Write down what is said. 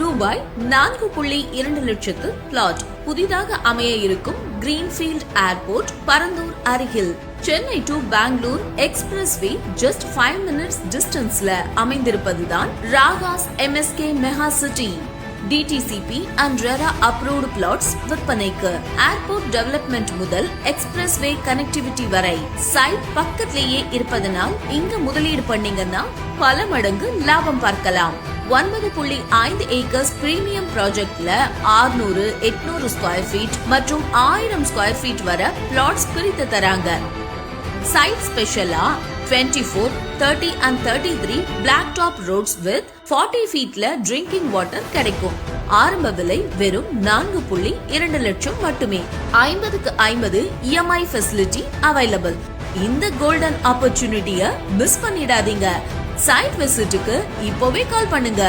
ரூபாய் 4.2 லட்சத்து பிளாட் புதிதாக அமைய இருக்கும் கிரீன்ஃபீல்ட் ஏர்போர்ட் பரந்தூர் அருகில். Chennai to Bangalore expressway just 5 minutes டிஸ்டன்ஸ்ல அமைந்திருப்பதுதான் Ragas MSK mega city. DTCP and RERA approved plots விற்பனைக்கு. ஏர்போர்ட் டெவலப்மெண்ட் முதல் எக்ஸ்பிரஸ்வே கனெக்டிவிட்டி வரை சைட் பக்கத்திலேயே இருப்பதனால் இங்க முதலீடு பண்ணீங்கன்னா பல மடங்கு லாபம் பார்க்கலாம். 9.5 ஏக்கர்ஸ் பிரீமியம் ப்ராஜெக்ட்ல 600-800 ஸ்கொயர் ஃபீட் மற்றும் 1000 ஸ்கொயர் ஃபீட் வரை பிளாட்ஸ் பிரித்து தராங்க. சைட் ஸ்பெஷலா 24, 30 and 33 black top roads with 40 ஃபீட்ல ட்ரிங்கிங் வாட்டர் கிடைக்கும். ஆரம்ப விலை வெறும் 4.2 லட்சம் மட்டுமே. 50க்கு 50 EMI ஃபெசிலிட்டி அவைலபிள். இந்த கோல்டன் ஆப்பர்ச்சுனிட்டிய மிஸ் பண்ணிடாதீங்க. சைட் விசிட்டுக்கு இப்போவே கால் பண்ணுங்க.